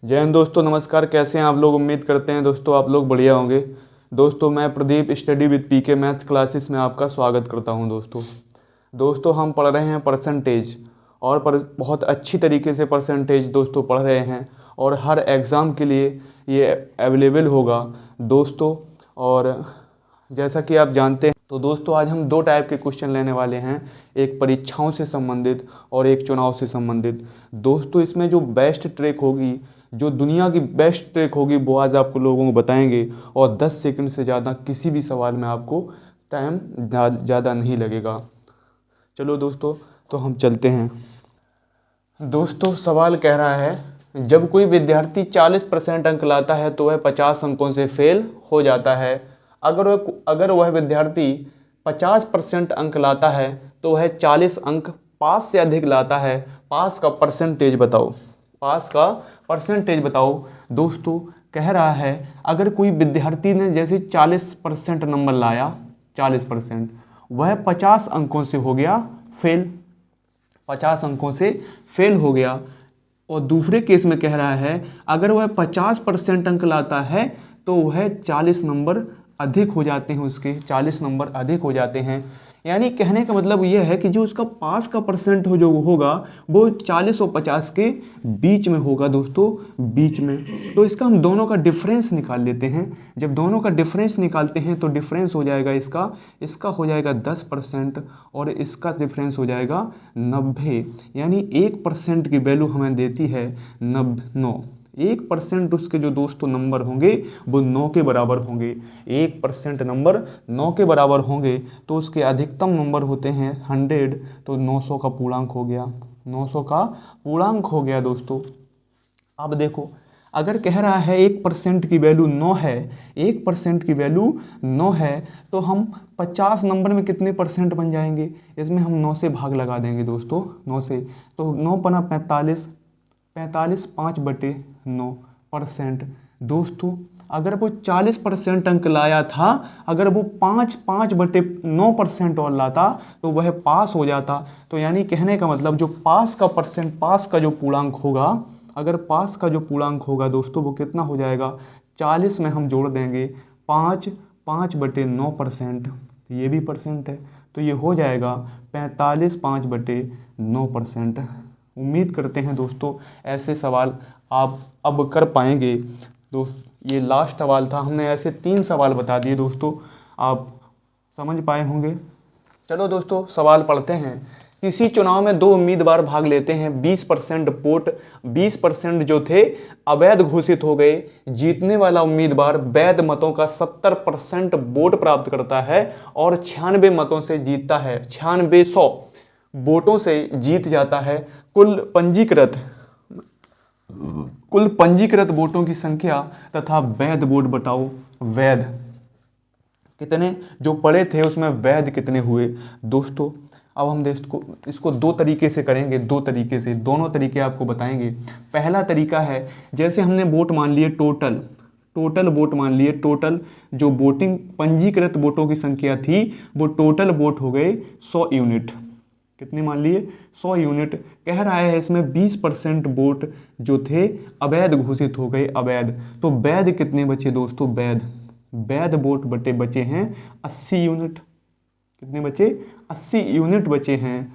जय हिंद दोस्तों, नमस्कार। कैसे हैं आप लोग? उम्मीद करते हैं दोस्तों आप लोग बढ़िया होंगे। दोस्तों मैं Pradeep study with PK maths classes में आपका स्वागत करता हूं। दोस्तों हम पढ़ रहे हैं परसेंटेज और बहुत अच्छी तरीके से परसेंटेज दोस्तों पढ़ रहे हैं और हर एग्ज़ाम के लिए ये अवेलेबल होगा दोस्तों। और जैसा कि आप जानते हैं तो दोस्तों आज हम दो टाइप के क्वेश्चन लेने वाले हैं, एक परीक्षाओं से संबंधित और एक चुनाव से संबंधित। दोस्तों इसमें जो बेस्ट ट्रिक होगी, जो दुनिया की बेस्ट ट्रिक होगी, वो आज आपको लोगों को बताएंगे और 10 सेकंड से ज़्यादा किसी भी सवाल में आपको टाइम ज़्यादा नहीं लगेगा। चलो दोस्तों तो हम चलते हैं। दोस्तों सवाल कह रहा है, जब कोई विद्यार्थी 40% अंक लाता है तो वह 50 अंकों से फेल हो जाता है। अगर वह विद्यार्थी 50% अंक लाता है तो वह 40 अंक पास से अधिक लाता है। पास का परसेंटेज बताओ। पास का परसेंटेज बताओ। दोस्तों कह रहा है अगर कोई विद्यार्थी ने जैसे 40% नंबर लाया, 40%, वह 50 अंकों से हो गया फेल, 50 अंकों से फेल हो गया। और दूसरे केस में कह रहा है अगर वह 50% अंक लाता है तो वह 40 नंबर अधिक हो जाते हैं, उसके 40 नंबर अधिक हो जाते हैं। यानी कहने का मतलब यह है कि जो उसका पास का परसेंट जो होगा वो 40 और 50 के बीच में होगा दोस्तों, बीच में। तो इसका हम दोनों का डिफरेंस निकाल लेते हैं। जब दोनों का डिफरेंस निकालते हैं तो डिफरेंस हो जाएगा इसका हो जाएगा 10% और इसका डिफरेंस हो जाएगा 90। यानी 1% की वैल्यू हमें देती है 9। 1% उसके जो दोस्तों नंबर होंगे वो 9 के बराबर होंगे। 1% नंबर 9 के बराबर होंगे तो उसके अधिकतम नंबर होते हैं 100, तो 900 का पूर्णांक हो गया। 900 का पूर्णांक हो गया दोस्तों। अब देखो अगर कह रहा है 1% की वैल्यू 9 है, 1% की वैल्यू 9 है तो हम 50 नंबर में कितने परसेंट बन जाएंगे? इसमें हम 9 से भाग लगा देंगे दोस्तों, 9 से। तो 9 पना 45, 45 5/9%। दोस्तों अगर वो 40% अंक लाया था, अगर वो 5/9% और लाता तो वह पास हो जाता। तो यानी कहने का मतलब जो पास का जो पूर्णांक होगा, अगर पास का जो पूर्णांक होगा दोस्तों वो कितना हो जाएगा? 40 में हम जोड़ देंगे 5/9%, ये भी परसेंट है तो ये हो जाएगा 45 5/9%। उम्मीद करते हैं दोस्तों ऐसे सवाल आप अब कर पाएंगे। ये लास्ट सवाल था, हमने ऐसे 3 सवाल बता दिए दोस्तों, आप समझ पाए होंगे। चलो दोस्तों सवाल पढ़ते हैं। किसी चुनाव में 2 उम्मीदवार भाग लेते हैं। 20% वोट 20% जो थे अवैध घोषित हो गए। जीतने वाला उम्मीदवार वैध मतों का 70% वोट प्राप्त करता है और 96 मतों से जीतता है, 9600 वोटों से जीत जाता है। कुल पंजीकृत वोटों की संख्या तथा वैध वोट बताओ। वैध कितने जो पड़े थे उसमें वैध कितने हुए दोस्तों? अब हम इसको 2 तरीके से करेंगे, 2 तरीके से, दोनों तरीके आपको बताएंगे। पहला तरीका है जैसे हमने वोट मान लिए टोटल वोट मान लिए, टोटल जो वोटिंग पंजीकृत वोटों की संख्या थी वो टोटल वोट हो गए 100 यूनिट। कितने मान लिए? 100 यूनिट। कह रहा है इसमें 20% वोट जो थे अवैध घोषित हो गए, अवैध। तो वैध कितने बचे दोस्तों? वैध वोट बचे हैं 80 यूनिट। कितने बचे? 80 यूनिट बचे हैं,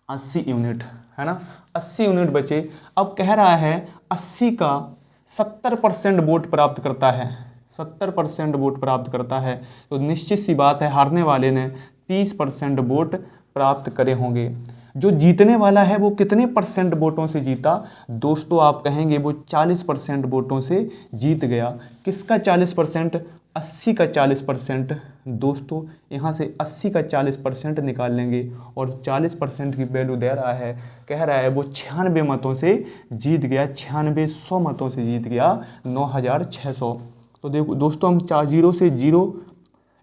80 यूनिट, है ना, 80 यूनिट बचे। अब कह रहा है 80 का 70% वोट प्राप्त करता है, 70% वोट प्राप्त करता है तो निश्चित सी बात है हारने वाले ने 30% वोट प्राप्त करे होंगे। जो जीतने वाला है वो कितने परसेंट वोटों से जीता दोस्तों? आप कहेंगे वो 40% वोटों से जीत गया। किसका 40%? 80 का 40%। दोस्तों यहाँ से 80 का 40% निकाल लेंगे और 40% की वैल्यू दे रहा है, कह रहा है वो 96 मतों से जीत गया, 9600 मतों से जीत गया 9600। तो देखो दोस्तों हम 4 जीरो से जीरो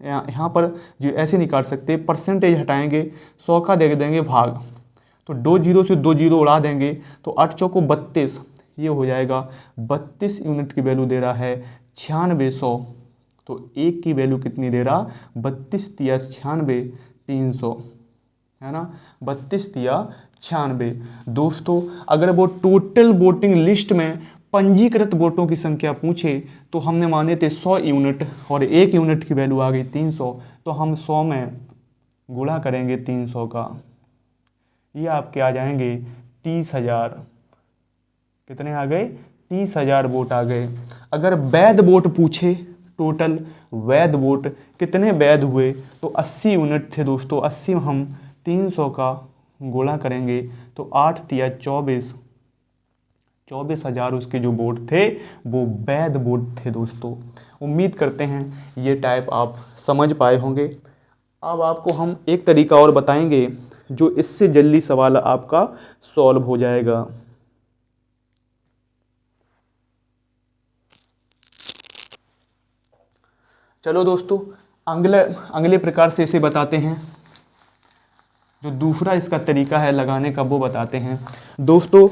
यहाँ पर जो ऐसे निकाल सकते हैं, परसेंटेज हटाएंगे, 100 का दे देंगे भाग, तो 2 जीरो से 2 जीरो उड़ा देंगे तो 8 चौको 32, ये हो जाएगा 32 यूनिट की वैल्यू दे रहा है 9600। तो एक की वैल्यू कितनी दे रहा? 32 तिया 96 300, है ना, 32 तिया 96। दोस्तों अगर वो टोटल वोटिंग लिस्ट में पंजीकृत वोटों की संख्या पूछे तो हमने माने थे 100 यूनिट और 1 यूनिट की वैल्यू आ गई 300, तो हम 100 में गुणा करेंगे 300 का, ये आपके आ जाएंगे 30,000। कितने आ गए? 30,000 वोट आ गए। अगर वैध वोट पूछे, टोटल वैध वोट कितने वैध हुए, तो 80 यूनिट थे दोस्तों। 80 में हम 300 का गुणा करेंगे तो 8 तिया 24, 24,000 उसके जो वोट थे वो वैध वोट थे दोस्तों। उम्मीद करते हैं ये टाइप आप समझ पाए होंगे। अब आपको हम एक तरीका और बताएंगे जो इससे जल्दी सवाल आपका सॉल्व हो जाएगा। चलो दोस्तों, अगले प्रकार से इसे बताते हैं। जो दूसरा इसका तरीका है लगाने का वो बताते हैं। दोस्तों,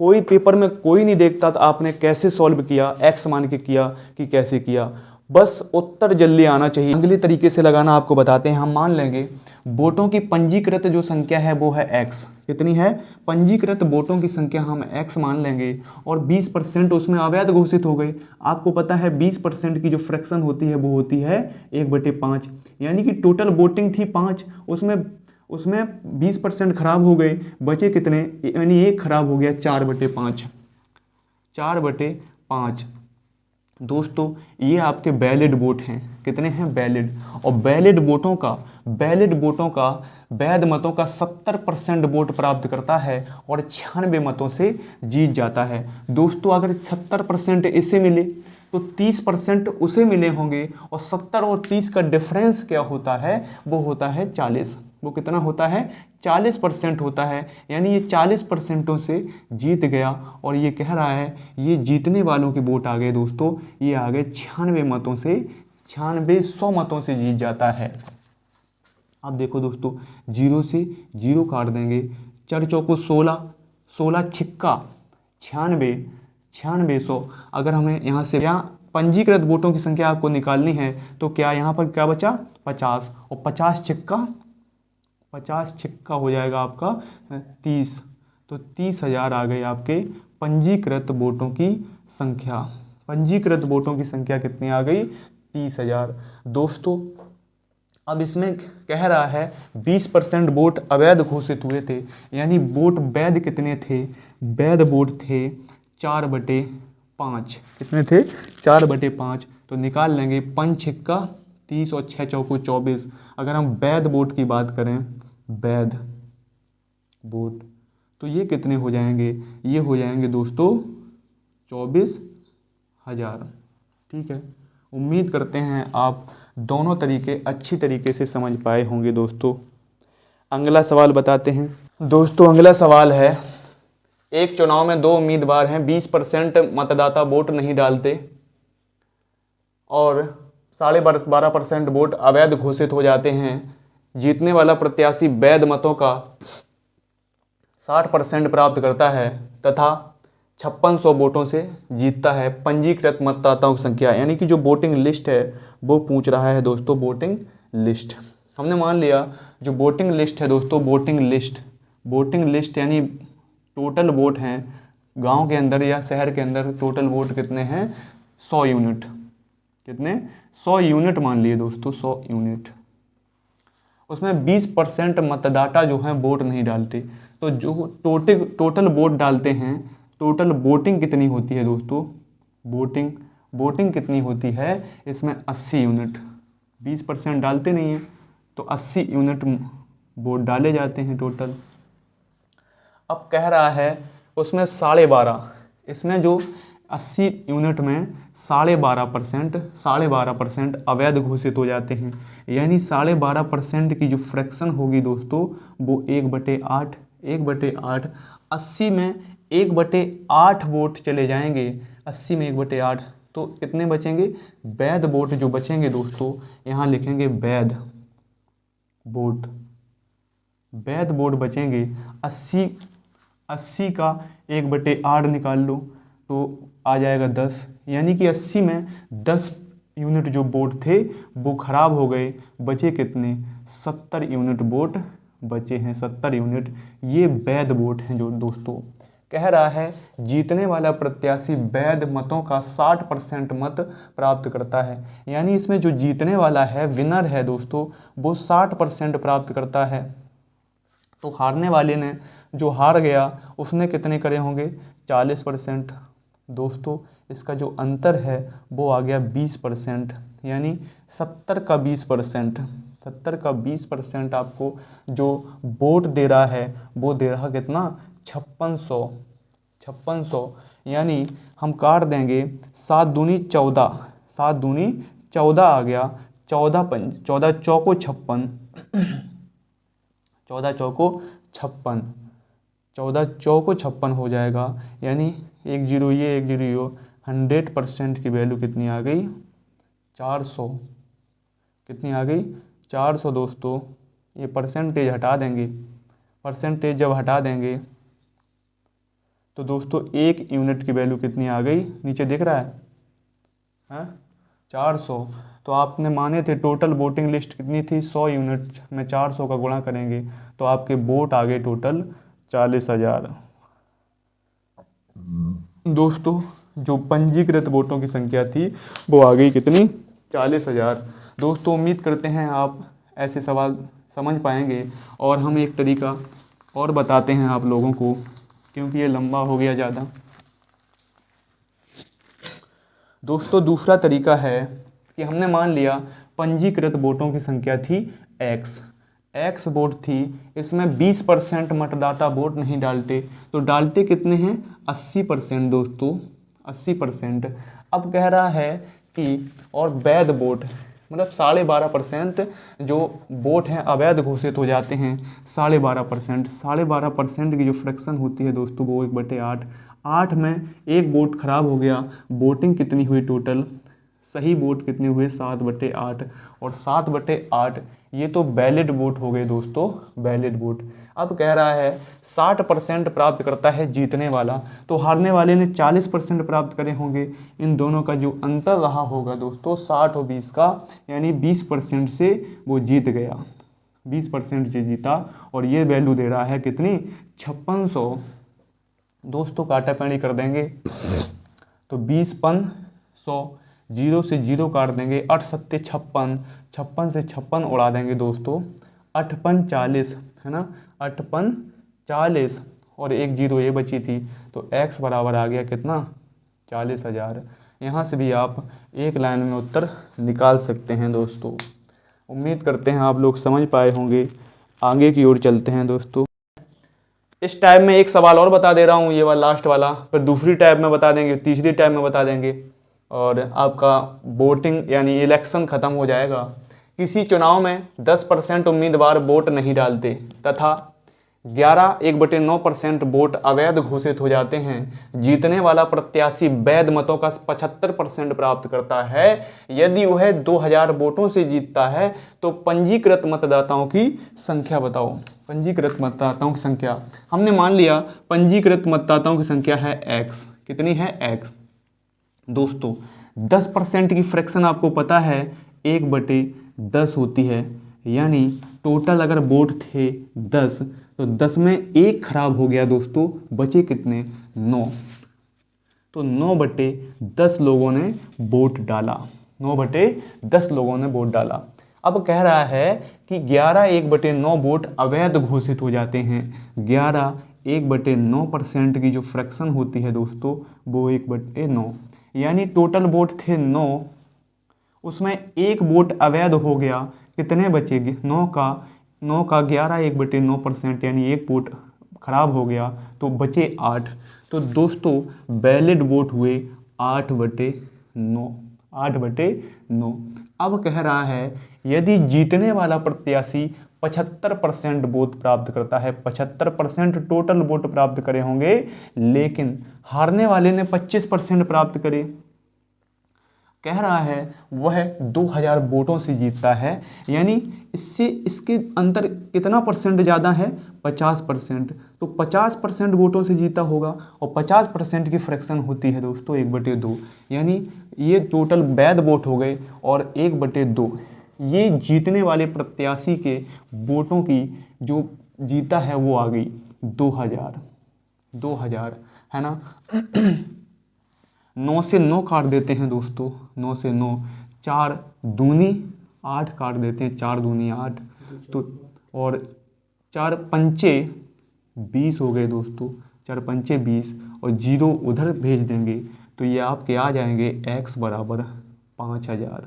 कोई पेपर में कोई नहीं देखता था आपने कैसे सॉल्व किया, एक्स मान के किया कि कैसे किया, बस उत्तर जल्दी आना चाहिए। अगले तरीके से लगाना आपको बताते हैं। हम मान लेंगे वोटों की पंजीकृत जो संख्या है वो है x। कितनी है? पंजीकृत वोटों की संख्या हम x मान लेंगे और 20% उसमें अवैध घोषित हो गई। आपको पता है 20% की जो फ्रैक्शन होती है वो होती है 1/5, यानी कि टोटल वोटिंग थी 5, उसमें 20% खराब हो गए, बचे कितने? यानी एक खराब हो गया 4/5, 4/5। दोस्तों, ये आपके वैलिड वोट हैं। कितने हैं? वैलिड। और वैलिड वोटों का वैध मतों का 70% वोट प्राप्त करता है और 96 मतों से जीत जाता है। दोस्तों, अगर 70% इसे मिले तो 30% उसे मिले होंगे, और 70 और 30 का डिफरेंस क्या होता है? वो होता है 40। वो कितना होता है? 40% होता है। यानी ये 40%ओं से जीत गया, और ये कह रहा है ये जीतने वालों के वोट आ गए दोस्तों, ये आ गए 96 मतों से, 96 100 मतों से जीत जाता है। अब देखो दोस्तों, 0 से 0 काट देंगे, 4 चौको 16, 16 छिक्का 96, 96 100। अगर हमें यहाँ से यहाँ पंजीकृत वोटों की संख्या आपको निकालनी है तो क्या यहाँ पर क्या बचा? 50, और 50 छिक्का हो जाएगा आपका 30, तो 30,000 आ गए आपके पंजीकृत वोटों की संख्या। पंजीकृत वोटों की संख्या कितनी आ गई? 30,000। दोस्तों, अब इसमें कह रहा है 20% वोट अवैध घोषित हुए थे, यानी वोट वैध कितने थे? वैध वोट थे 4/5। कितने थे? 4/5। तो निकाल लेंगे 5 छिक्का 30 और 6 चौको 24। अगर हम वैध वोट की बात करें, वैध वोट, तो ये कितने हो जाएंगे? ये हो जाएंगे दोस्तों 24,000। ठीक है, उम्मीद करते हैं आप दोनों तरीके अच्छी तरीके से समझ पाए होंगे। दोस्तों, अगला सवाल बताते हैं। दोस्तों, अगला सवाल है, एक चुनाव में 2 उम्मीदवार हैं, 20% मतदाता वोट नहीं डालते और 12.5% वोट अवैध घोषित हो जाते हैं। जीतने वाला प्रत्याशी वैध मतों का 60% प्राप्त करता है तथा 5600 वोटों से जीतता है। पंजीकृत मतदाताओं की संख्या, यानी कि जो वोटिंग लिस्ट है वो पूछ रहा है दोस्तों। वोटिंग लिस्ट हमने मान लिया, जो वोटिंग लिस्ट है दोस्तों, वोटिंग लिस्ट यानी टोटल वोट हैं गांव के अंदर या शहर के अंदर, टोटल वोट कितने हैं? 100 यूनिट। कितने? 100 यूनिट मान लिए दोस्तों, 100 यूनिट। उसमें 20% मतदाता जो हैं वोट नहीं डालते, तो जो टोटल वोट डालते हैं, टोटल वोटिंग कितनी होती है दोस्तों? वोटिंग कितनी होती है इसमें? 80 यूनिट। 20% डालते नहीं हैं तो 80 यूनिट वोट डाले जाते हैं टोटल। अब कह रहा है उसमें 12.5, इसमें जो 80 यूनिट में 12.5% अवैध घोषित हो जाते हैं, यानी 12.5% की जो फ्रैक्शन होगी दोस्तों वो 1/8, 1/8। 80 में 1/8 वोट चले जाएंगे, 80 में 1/8, तो कितने बचेंगे? वैध वोट जो बचेंगे दोस्तों, यहाँ लिखेंगे वैध वोट बचेंगे 80 का 1/8 निकाल लो तो आ जाएगा 10, यानी कि 80 में 10 यूनिट जो वोट थे वो खराब हो गए। बचे कितने? 70 यूनिट वोट बचे हैं, 70 यूनिट। ये वैध वोट हैं जो दोस्तों। कह रहा है जीतने वाला प्रत्याशी वैध मतों का 60% मत प्राप्त करता है। यानी इसमें जो जीतने वाला है, विनर है दोस्तों, वो 60% प्राप्त करता है। तो हारने वाले ने, जो हार गया, उसने कितने करे होंगे? 40%। दोस्तों इसका जो अंतर है वो आ गया 20%, यानी 70 का 20%। 70 का 20% आपको जो वोट दे रहा है वो दे रहा कितना? 5600। 5600 यानी हम काट देंगे, 7 दूनी 14, 7 दूनी 14 आ गया, 14 चौको 56, 14 चौको 56, 14 चौको 56 हो जाएगा। यानी एक जीरो ये, एक जीरो यो, 100% की वैल्यू कितनी आ गई? 400। कितनी आ गई? 400 दोस्तों। ये परसेंटेज हटा देंगे, परसेंटेज जब हटा देंगे तो दोस्तों 1 यूनिट की वैल्यू कितनी आ गई? नीचे दिख रहा है, हाँ 400। तो आपने माने थे टोटल वोटिंग लिस्ट कितनी थी? 100 यूनिट में 400 का गुणा करेंगे तो आपके वोट आ गए टोटल 40,000। दोस्तों जो पंजीकृत वोटों की संख्या थी वो आ गई कितनी? 40,000। दोस्तों उम्मीद करते हैं आप ऐसे सवाल समझ पाएंगे, और हम एक तरीका और बताते हैं आप लोगों को, क्योंकि ये लंबा हो गया ज़्यादा। दोस्तों दूसरा तरीका है कि हमने मान लिया पंजीकृत वोटों की संख्या थी एक्स वोट थी, इसमें 20% मतदाता वोट नहीं डालते, तो डालते कितने हैं? 80% दोस्तों, 80%। अब कह रहा है कि और वैध वोट, मतलब 12.5% जो वोट हैं अवैध घोषित हो जाते हैं। 12.5%, 12.5% की जो फ्रैक्शन होती है दोस्तों वो 1/8। 8 में एक वोट खराब हो गया। वोटिंग कितनी हुई टोटल? सही वोट कितने हुए? 7/8। और 7/8 ये तो वैलिड वोट हो गए दोस्तों, वैलिड वोट। अब कह रहा है 60% प्राप्त करता है जीतने वाला, तो हारने वाले ने 40% प्राप्त करे होंगे। इन दोनों का जो अंतर रहा होगा दोस्तों 60 और 20 का, यानी 20% से वो जीत गया, 20% से जीता। और ये वैल्यू दे रहा है कितनी? 5600। दोस्तों काटापैणी कर देंगे तो 20/100, 0 से 0 काट देंगे, 8 सत्ते 56, 56 से 56 उड़ा देंगे दोस्तों, 8×5 = 40 है ना, 8×5 = 40, और एक जीरो ये बची थी, तो x बराबर आ गया कितना? 40,000। यहाँ से भी आप एक लाइन में उत्तर निकाल सकते हैं दोस्तों। उम्मीद करते हैं आप लोग समझ पाए होंगे। आगे की ओर चलते हैं दोस्तों। इस टाइप में एक सवाल और बता दे रहा हूँ, ये वाला लास्ट वाला, फिर दूसरी टाइप में बता देंगे, तीसरी टाइप में बता देंगे, और आपका वोटिंग यानी इलेक्शन ख़त्म हो जाएगा। किसी चुनाव में 10% उम्मीदवार वोट नहीं डालते तथा 11/9% वोट अवैध घोषित हो जाते हैं। जीतने वाला प्रत्याशी वैध मतों का 75% प्राप्त करता है। यदि वह 2000 वोटों से जीतता है तो पंजीकृत मतदाताओं की संख्या बताओ। पंजीकृत मतदाताओं की संख्या हमने मान लिया, पंजीकृत मतदाताओं की संख्या है x। कितनी है? x। दोस्तों 10% की फ्रैक्शन आपको पता है 1/10 होती है, यानी टोटल अगर वोट थे 10 तो 10 में एक खराब हो गया दोस्तों, बचे कितने? 9। तो 9/10 लोगों ने वोट डाला, 9/10 लोगों ने वोट डाला। अब कह रहा है कि 11/1/9 वोट अवैध घोषित हो जाते हैं। 11/1/9% की जो फ्रैक्शन होती है दोस्तों वो 1/9, यानी टोटल वोट थे 9, उसमें एक वोट अवैध हो गया, कितने बचेंगे? 9 का 11/1/9%, यानी एक वोट खराब हो गया तो बचे 8। तो दोस्तों वैलिड वोट हुए 8/9, 8/9। अब कह रहा है यदि जीतने वाला प्रत्याशी 75% वोट प्राप्त करता है, 75% टोटल वोट प्राप्त करे होंगे, लेकिन हारने वाले ने 25% प्राप्त करे, कह रहा है वह 2000 वोटों से जीतता है, यानी इससे इसके अंतर कितना परसेंट ज़्यादा है? 50%। तो 50% वोटों से जीता होगा, और 50% की फ्रैक्शन होती है दोस्तों 1/2, यानी ये टोटल वैध वोट हो गए, और 1/2 ये जीतने वाले प्रत्याशी के वोटों की जो जीता है वो आ गई 2000। 2000, है ना। 9 से 9 काट देते हैं दोस्तों, 9 से 9, 4 दूनी 8 काट देते हैं, 4 दूनी 8, तो और 4 पंचे 20 हो गए दोस्तों, 4 पंचे 20, और 0 उधर भेज देंगे तो ये आपके आ जाएंगे x बराबर 5000।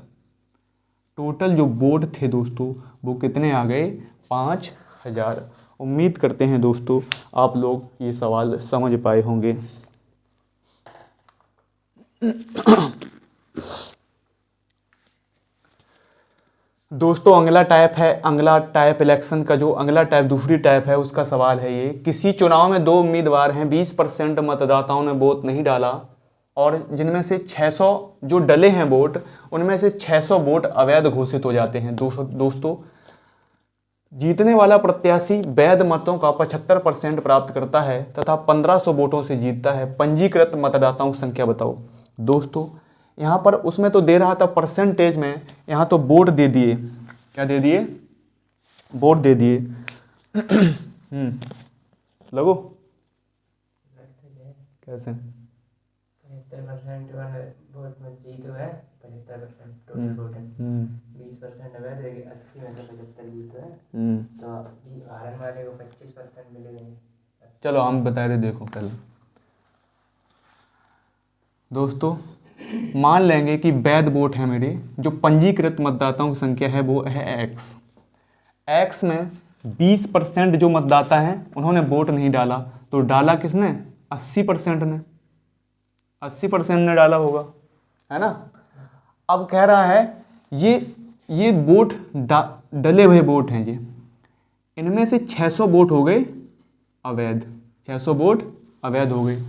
टोटल जो वोट थे दोस्तों वो कितने आ गए? 5000। उम्मीद करते हैं दोस्तों आप लोग ये सवाल समझ पाए होंगे। दोस्तों अगला टाइप इलेक्शन का जो अगला टाइप दूसरी टाइप है उसका सवाल है ये। किसी चुनाव में 2 उम्मीदवार हैं, 20% मतदाताओं ने वोट नहीं डाला और जिनमें से 600 जो डले हैं वोट, उनमें से 600 वोट अवैध घोषित हो जाते हैं। दोस्तों जीतने वाला प्रत्याशी वैध मतों का 75% प्राप्त करता है तथा 1500 वोटों से जीतता है। पंजीकृत मतदाताओं की संख्या बताओ। दोस्तों यहाँ पर उसमें तो दे रहा था परसेंटेज में, यहाँ तो वोट दे दिए। क्या दे दिए? वोट दे दिए। लगो कैसे 75% वोट में जीत हुआ है, 75% टोटल वोट है, 20% अवैध है, 80 में से 75 जीत हुआ है, तो हारने वाले को 25% मिलेंगे। चलो हम बता रहे, देखो पहले दोस्तों मान लेंगे कि वैध वोट है मेरे, जो पंजीकृत मतदाताओं की संख्या है वो है x में 20% जो मतदाता हैं उन्होंने वोट नहीं डाला, तो डाला किसने? 80% ने, 80% ने डाला होगा, है ना। अब कह रहा है ये वोट डले हुए वोट हैं, ये इनमें से 600 वोट हो गए अवैध, 600 वोट अवैध हो गए।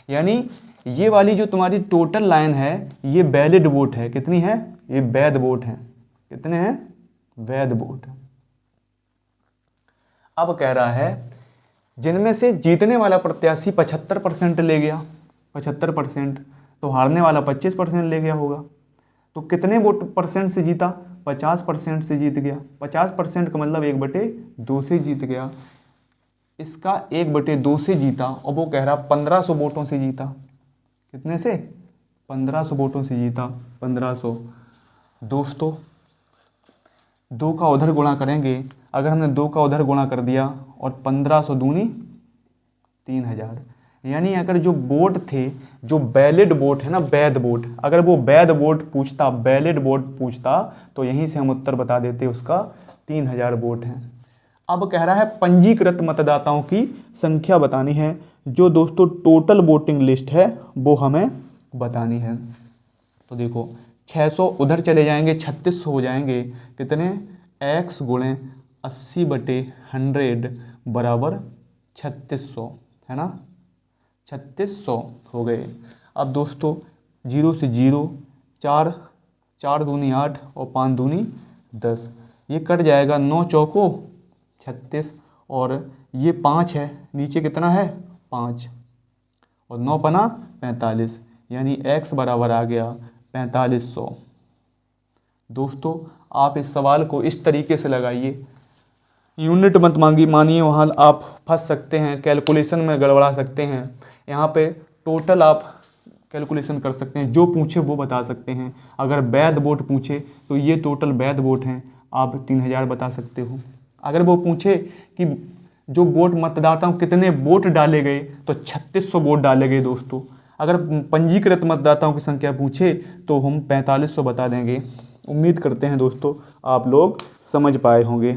यानी ये वाली जो तुम्हारी टोटल लाइन है ये वैलिड वोट है। कितनी है? ये वैध वोट है। कितने हैं? वैध वोट। अब कह रहा है जिनमें से जीतने वाला प्रत्याशी 75% ले गया, 75%, तो हारने वाला 25% ले गया होगा। तो कितने वोट परसेंट से जीता? 50% से जीत गया। 50% का मतलब 1/2 से जीत गया। इसका 1/2 से जीता और वो कह रहा 1500 वोटों से जीता। कितने से? 1500 वोटों से जीता, 1500। दोस्तों 2 का उधर गुणा करेंगे, अगर हमने 2 का उधर गुणा कर दिया और 1500 दूनी 3000, यानी अगर जो वोट थे, जो वैलिड वोट है ना, वैध वोट, अगर वो वैध वोट पूछता, वैलिड वोट पूछता, तो यहीं से हम उत्तर बता देते उसका 3000 वोट हैं। अब कह रहा है पंजीकृत मतदाताओं की संख्या बतानी है, जो दोस्तों टोटल वोटिंग लिस्ट है वो हमें बतानी है। तो देखो 600 उधर चले जाएंगे, 3600 हो जाएंगे। कितने? x गुणे 80/100 बराबर 3600, है ना। 3600 हो गए। अब दोस्तों 0 से 0, 4, 4 दूनी 8 और 5 दूनी 10, ये कट जाएगा। 9 चौको 36 और ये 5 है, नीचे कितना है? 5 और 9 पना 45, यानी x बराबर आ गया 4500। दोस्तों आप इस सवाल को इस तरीके से लगाइए, यूनिट मत मानिए, वहाँ आप फंस सकते हैं, कैलकुलेशन में गड़बड़ा सकते हैं। यहाँ पे टोटल आप कैलकुलेशन कर सकते हैं, जो पूछे वो बता सकते हैं। अगर वैध वोट पूछे तो ये टोटल वैध वोट हैं, आप 3000 बता सकते हो। अगर वो पूछे कि जो वोट मतदाताओं कितने वोट डाले गए, तो 3600 वोट डाले गए दोस्तों। अगर पंजीकृत मतदाताओं की संख्या पूछे तो हम 4500 बता देंगे। उम्मीद करते हैं दोस्तों आप लोग समझ पाए होंगे।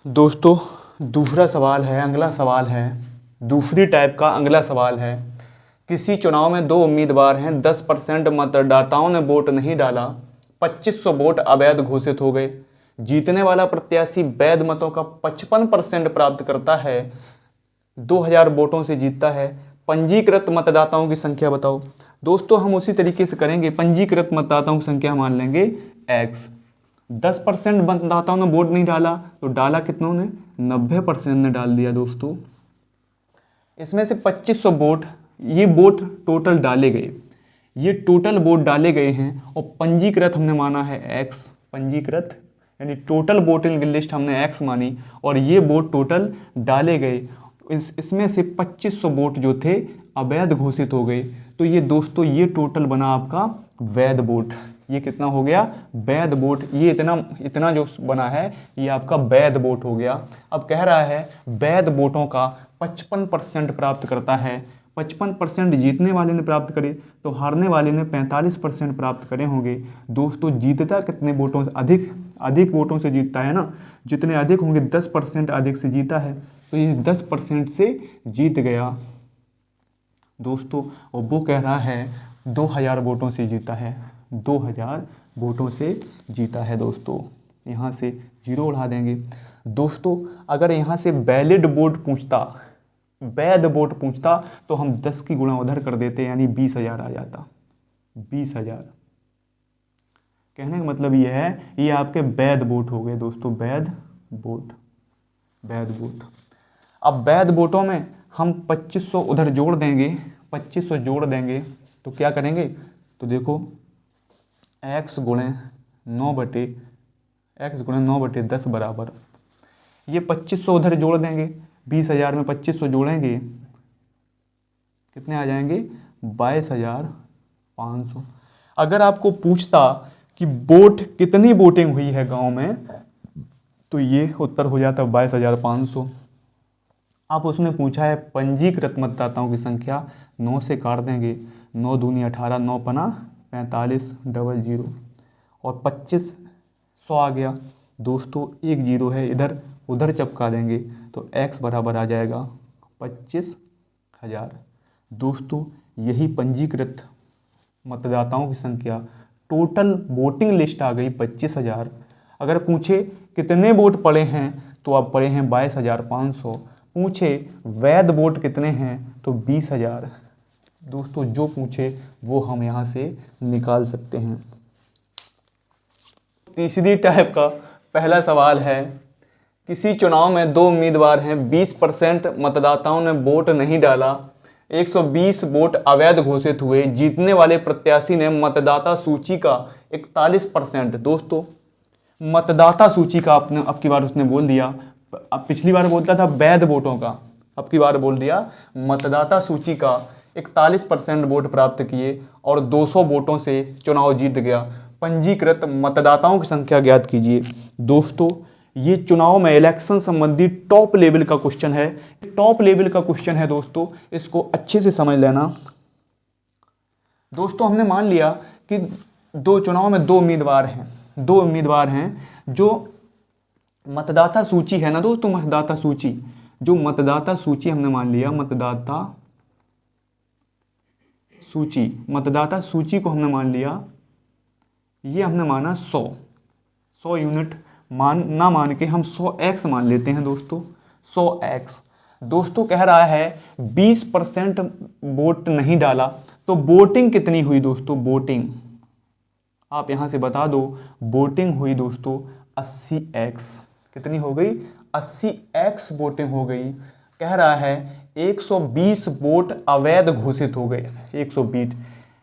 दोस्तों दूसरा सवाल है, अगला सवाल है, दूसरी टाइप का अगला सवाल है। किसी चुनाव में 2 उम्मीदवार हैं, 10% मतदाताओं ने वोट नहीं डाला, 2500 वोट अवैध घोषित हो गए। जीतने वाला प्रत्याशी वैध मतों का 55% प्राप्त करता है, 2000 वोटों से जीतता है। पंजीकृत मतदाताओं की संख्या बताओ। दोस्तों हम उसी तरीके से करेंगे, पंजीकृत मतदाताओं की संख्या मान लेंगे x। 10% मतदाताओं ने वोट नहीं डाला, तो डाला कितनों ने? 90% ने डाल दिया दोस्तों। इसमें से 2500 वोट, ये वोट टोटल डाले गए, ये टोटल वोट डाले गए हैं और पंजीकृत हमने माना है x। पंजीकृत यानी टोटल वोटिंग लिस्ट हमने x मानी और ये वोट टोटल डाले गए। इसमें से 2500 वोट जो थे अवैध घोषित हो गए। तो ये दोस्तों ये टोटल बना आपका वैध वोट। ये कितना हो गया? वैध वोट। ये इतना जो बना है ये आपका वैध वोट हो गया। अब कह रहा है वैध वोटों का 55% प्राप्त करता है। 55% जीतने वाले ने प्राप्त करे तो हारने वाले ने 45% प्राप्त करे होंगे। दोस्तों जीतता कितने वोटों से? अधिक वोटों से जीतता है ना। जितने अधिक होंगे 10% अधिक से जीता है, तो ये 10% से जीत गया दोस्तों। और वो कह रहा है 2000 वोटों से जीता है, 2000 वोटों से जीता है दोस्तों। यहाँ से 0 उड़ा देंगे दोस्तों। अगर यहाँ से वैलिड वोट पूछता, वैध वोट पूछता तो हम 10 की गुणा उधर कर देते, यानी 20,000 आ जाता। 20,000 कहने का मतलब ये है, ये आपके वैध वोट हो गए दोस्तों, वैध वोट, वैध वोट। अब वैध वोटों में हम 2500 उधर जोड़ देंगे, 2500 जोड़ देंगे तो क्या करेंगे? तो देखो x गुणे 9/10 बराबर, ये 2500 उधर जोड़ देंगे, 20,000 में 2500 जोड़ेंगे कितने आ जाएंगे? 22,500। अगर आपको पूछता कि वोट कितनी वोटिंग हुई है गांव में, तो ये उत्तर हो जाता 22,500। अब उसने पूछा है पंजीकृत मतदाताओं की संख्या, 9 से काट देंगे, 9 दूनी 18, 9 पना 45, डबल 0 और 2500 आ गया दोस्तों। एक 0 है इधर, उधर चपका देंगे तो x बराबर आ जाएगा 25,000 दोस्तों। यही पंजीकृत मतदाताओं की संख्या, टोटल वोटिंग लिस्ट आ गई 25,000। अगर पूछे कितने वोट पड़े हैं तो आप पड़े हैं 22,500। पूछे वैध वोट कितने हैं तो 20,000 दोस्तों। जो पूछे वो हम यहाँ से निकाल सकते हैं। तीसरी टाइप का पहला सवाल है, किसी चुनाव में 2 उम्मीदवार हैं, 20% मतदाताओं ने वोट नहीं डाला, 120 वोट अवैध घोषित हुए, जीतने वाले प्रत्याशी ने मतदाता सूची का 41%। दोस्तों मतदाता सूची का आपने अब की बार उसने बोल दिया, अब पिछली बार बोलता था वैध वोटों का, अब की बार बोल दिया मतदाता सूची का 41% वोट प्राप्त किए और 200 वोटों से चुनाव जीत गया। पंजीकृत मतदाताओं की संख्या ज्ञात कीजिए। दोस्तों ये चुनाव में इलेक्शन संबंधी टॉप लेवल का क्वेश्चन है, टॉप लेवल का क्वेश्चन है दोस्तों, इसको अच्छे से समझ लेना। दोस्तों हमने मान लिया कि चुनाव में 2 उम्मीदवार हैं, 2 उम्मीदवार हैं। जो मतदाता सूची है ना दोस्तों, मतदाता सूची, जो मतदाता सूची हमने मान लिया, मतदाता सूची को हमने मान लिया, ये हमने माना 100 यूनिट ना मान के हम 100x मान लेते हैं दोस्तों, 100x। दोस्तों कह रहा है 20% वोट नहीं डाला, तो वोटिंग कितनी हुई दोस्तों? वोटिंग आप यहां से बता दो, वोटिंग हुई दोस्तों 80x। कितनी हो गई? 80x वोटिंग हो गई। कह रहा है 120 वोट अवैध घोषित हो गए। 120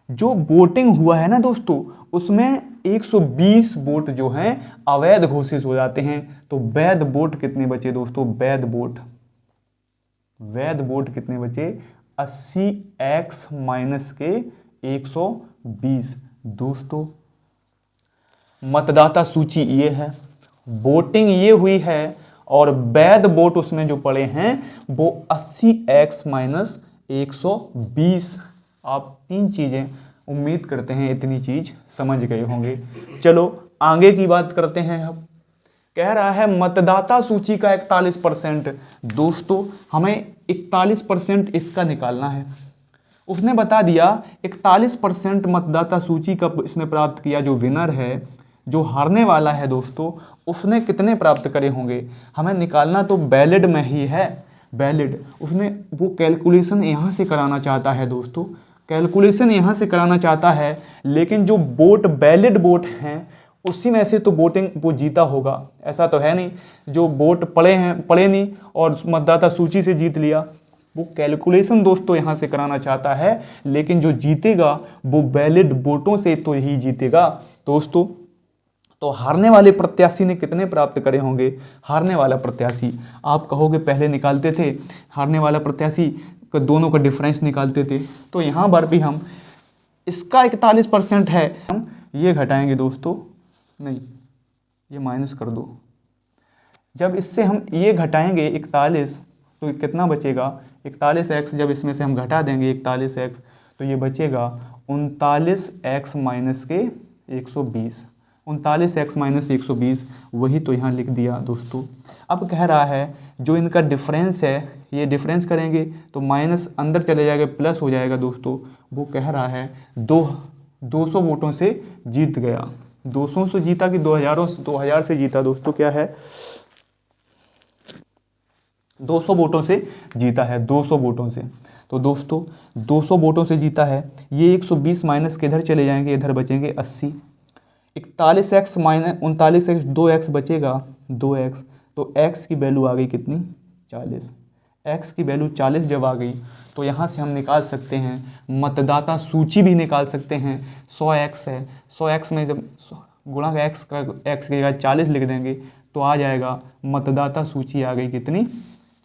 जो वोटिंग हुआ है ना दोस्तों, उसमें 120 वोट जो हैं अवैध घोषित हो जाते हैं। तो वैध वोट कितने बचे दोस्तों? वैध वोट कितने बचे? 80x माइनस के 120। दोस्तों मतदाता सूची ये है, वोटिंग ये हुई है, और वैध वोट उसमें जो पड़े हैं वो 80x माइनस 120। आप 3 चीज़ें उम्मीद करते हैं इतनी चीज़ समझ गए होंगे। चलो आगे की बात करते हैं। अब कह रहा है मतदाता सूची का 41%। दोस्तों हमें 41% इसका निकालना है। उसने बता दिया 41% मतदाता सूची का इसने प्राप्त किया। जो विनर है, जो हारने वाला है दोस्तों, उसने कितने प्राप्त करे होंगे? हमें निकालना तो वैलिड में ही है, वैलिड। उसने वो कैलकुलेशन यहाँ से कराना चाहता है दोस्तों, कैलकुलेशन यहाँ से कराना चाहता है, लेकिन जो वोट वैलिड वोट हैं उसी में से तो वोटिंग वो जीता होगा। ऐसा तो है नहीं जो वोट पड़े नहीं और मतदाता सूची से जीत लिया। वो कैलकुलेशन दोस्तों यहाँ से कराना चाहता है, लेकिन जो जीतेगा वो वैलिड वोटों से तो ही जीतेगा दोस्तों। तो हारने वाले प्रत्याशी ने कितने प्राप्त करे होंगे? हारने वाला प्रत्याशी, आप कहोगे पहले निकालते थे हारने वाला प्रत्याशी का दोनों का डिफरेंस निकालते थे, तो यहाँ पर भी हम इसका 41% है, हम ये घटाएंगे दोस्तों, नहीं ये माइनस कर दो। जब इससे हम ये घटाएंगे 41, तो कितना बचेगा? 41x, जब इसमें से हम घटा देंगे 41x, तो ये बचेगा 39x माइनस के 120। 39x माइनस 120, वही तो यहाँ लिख दिया दोस्तों। अब कह रहा है जो इनका डिफरेंस है, ये डिफरेंस करेंगे तो माइनस अंदर चले जाएगा, प्लस हो जाएगा दोस्तों। वो कह रहा है 200 वोटों से जीत गया। 200 से जीता कि 2000 से जीता दोस्तों? क्या है, 200 वोटों से जीता है, 200 वोटों से। तो दोस्तों 200 वोटों से जीता है। ये 120 माइनस के इधर चले जाएंगे, इधर बचेंगे 80। 41x माइनस 39x, 2x बचेगा, 2x। तो x की वैल्यू आ गई कितनी? 40। x की वैल्यू 40 जब आ गई, तो यहाँ से हम निकाल सकते हैं मतदाता सूची भी निकाल सकते हैं। 100x है, 100x में जब गुणा का x की जगह 40 लिख देंगे तो आ जाएगा मतदाता सूची आ गई कितनी?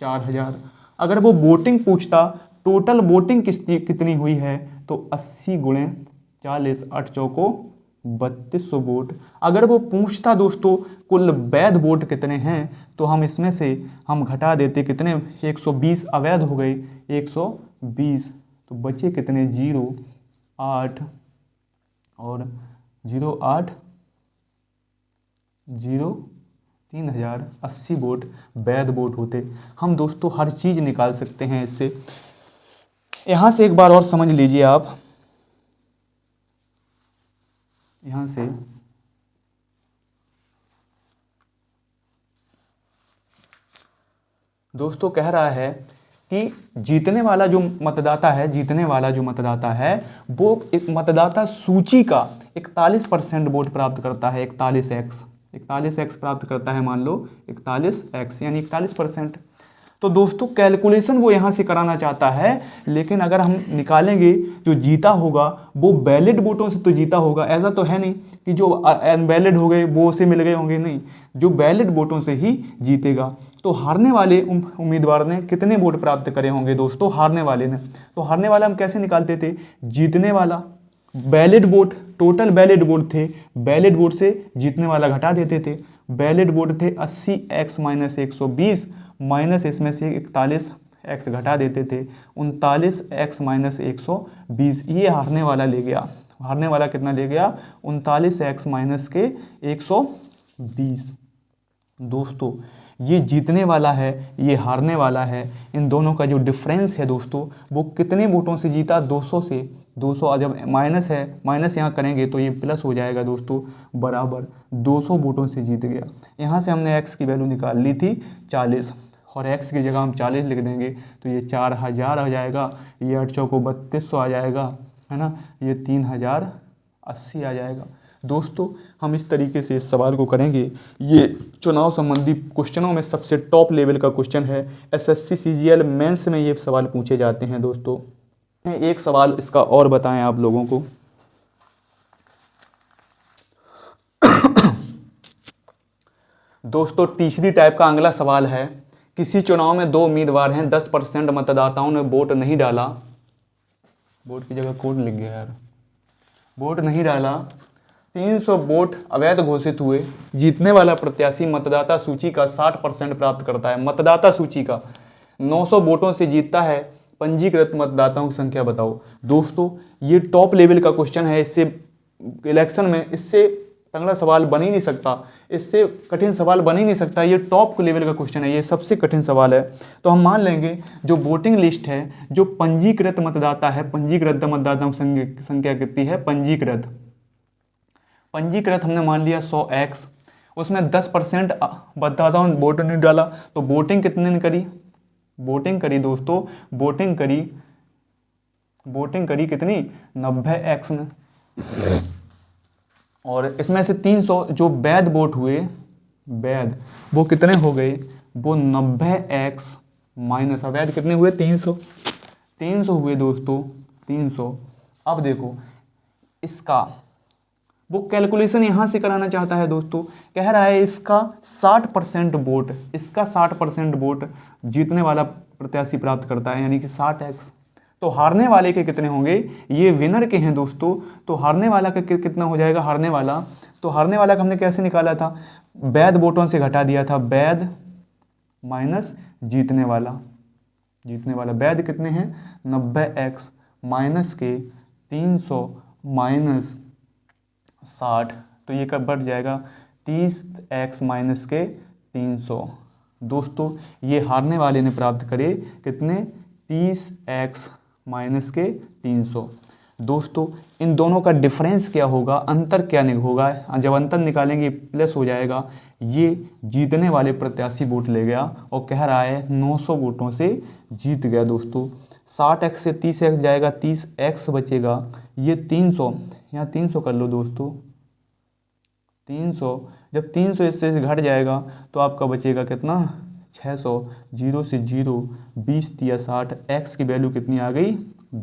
4000। अगर वो वोटिंग पूछता टोटल वोटिंग कितनी हुई है, तो 80 गुणे 40, 8 चौको 3200 वोट। अगर वो पूछता दोस्तों कुल वैध वोट कितने हैं, तो हम इसमें से हम घटा देते कितने? 120 अवैध हो गए, 120, तो बचे कितने? 0, 8 और 0, 8, 0, 3000, 80 वोट वैध वोट होते। हम दोस्तों हर चीज़ निकाल सकते हैं इससे। यहाँ से एक बार और समझ लीजिए आप, यहाँ से दोस्तों कह रहा है कि जीतने वाला जो मतदाता है, वो एक मतदाता सूची का 41% वोट प्राप्त करता है। 41x प्राप्त करता है, मान लो 41x यानी 41%। तो दोस्तों कैलकुलेशन वो यहाँ से कराना चाहता है, लेकिन अगर हम निकालेंगे जो जीता होगा वो वैलिड वोटों से तो जीता होगा। ऐसा तो है नहीं कि जो अनवैलिड हो गए वो उसे मिल गए होंगे, नहीं, जो वैलिड वोटों से ही जीतेगा। तो हारने वाले उम्मीदवार ने कितने वोट प्राप्त करे होंगे दोस्तों? हारने वाले ने, तो हारने वाला हम कैसे निकालते थे? जीतने वाला valid vote, total valid vote थे, वैलिड वोट से जीतने वाला घटा देते थे। वैलिड वोट थे 80x माइनस 120, माइनस इसमें से 41x घटा देते थे, 39x माइनस 120, ये हारने वाला ले गया। हारने वाला कितना ले गया? 39x माइनस के 120। दोस्तों ये जीतने वाला है, ये हारने वाला है। इन दोनों का जो डिफरेंस है दोस्तों, वो कितने वोटों से जीता? 200 से। 200 जब माइनस है, माइनस यहाँ करेंगे तो ये प्लस हो जाएगा दोस्तों, बराबर 200 वोटों से जीत गया। यहाँ से हमने x की वैल्यू निकाल ली थी 40, और x की जगह हम 40 लिख देंगे तो ये 4000 आ जाएगा, ये 8 चौको 3200 आ जाएगा, है ना, ये 3080 आ जाएगा। दोस्तों हम इस तरीके से इस सवाल को करेंगे। ये चुनाव संबंधी क्वेश्चनों में सबसे टॉप लेवल का क्वेश्चन है। एसएससी सीजीएल मेंस में ये सवाल पूछे जाते हैं दोस्तों। एक सवाल इसका और बताएं आप लोगों को। दोस्तों तीसरी टाइप का अगला सवाल है, किसी चुनाव में 2 उम्मीदवार हैं, 10% मतदाताओं ने वोट नहीं डाला, वोट की जगह कोड लिख गया यार, वोट नहीं डाला, 300 वोट अवैध घोषित हुए। जीतने वाला प्रत्याशी मतदाता सूची का 60% प्राप्त करता है। मतदाता सूची का 900 वोटों से जीतता है। पंजीकृत मतदाताओं की संख्या बताओ। दोस्तों ये टॉप लेवल का क्वेश्चन है। इससे इलेक्शन में इससे तगड़ा सवाल बन ही नहीं सकता, इससे कठिन सवाल बन ही नहीं सकता। ये टॉप लेवल का क्वेश्चन है, ये सबसे कठिन सवाल है। तो हम मान लेंगे जो वोटिंग लिस्ट है, जो पंजीकृत मतदाता है, पंजीकृत मतदाताओं की संख्या कितनी है? पंजीकृत हमने मान लिया 100x, उसमें 10% मतदाताओं ने वोट नहीं डाला, तो वोटिंग कितने ने करी? वोटिंग करी दोस्तों, वोटिंग करी कितनी? 90x ने। और इसमें से 300 जो वैध वोट हुए, वैध वो कितने हो गए? वो 90x माइनस अवैध कितने हुए? 300 हुए दोस्तों, 300। अब देखो इसका वो कैलकुलेशन यहाँ से कराना चाहता है दोस्तों। कह रहा है इसका 60% वोट, इसका 60% वोट जीतने वाला प्रत्याशी प्राप्त करता है, यानी कि 60x। तो हारने वाले के कितने होंगे, ये विनर के हैं दोस्तों, तो हारने वाला का कितना हो जाएगा, हारने वाला, तो हारने वाला का हमने कैसे निकाला था, वैध वोटों से घटा दिया था, वैध माइनस जीतने वाला, जीतने वाला वैध कितने हैं 90x माइनस के 300 माइनस 60, तो ये कब बढ़ जाएगा 30x माइनस के 300। दोस्तों ये हारने वाले ने प्राप्त करे कितने 30x माइनस के 300। दोस्तों इन दोनों का डिफरेंस क्या होगा, अंतर क्या होगा, जब अंतर निकालेंगे प्लस हो जाएगा, ये जीतने वाले प्रत्याशी वोट ले गया और कह रहा है 900 वोटों से जीत गया। दोस्तों 60x से 30x जाएगा, 30x बचेगा, ये 300, यहाँ 300 कर लो दोस्तों, 300, जब 300 इससे घट जाएगा तो आपका बचेगा कितना 600, 0 से 0, 20 या 60, x की वैल्यू कितनी आ गई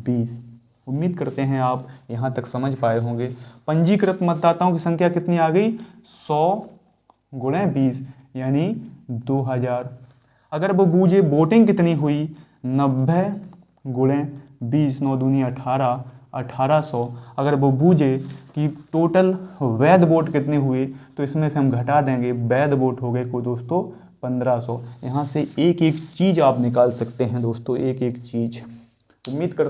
20। उम्मीद करते हैं आप यहाँ तक समझ पाए होंगे। पंजीकृत मतदाताओं की संख्या कितनी आ गई 100 गुणे 20 यानी 2000। अगर वो बूझे वोटिंग कितनी हुई 90 गुणे 20, 9 दूनी 18, 1800। अगर वो बूझे कि टोटल वैध वोट कितने हुए तो इसमें से हम घटा देंगे, वैध वोट हो गए को दोस्तों 1500। यहाँ से एक एक चीज़ आप निकाल सकते हैं दोस्तों, एक एक चीज़। उम्मीद कर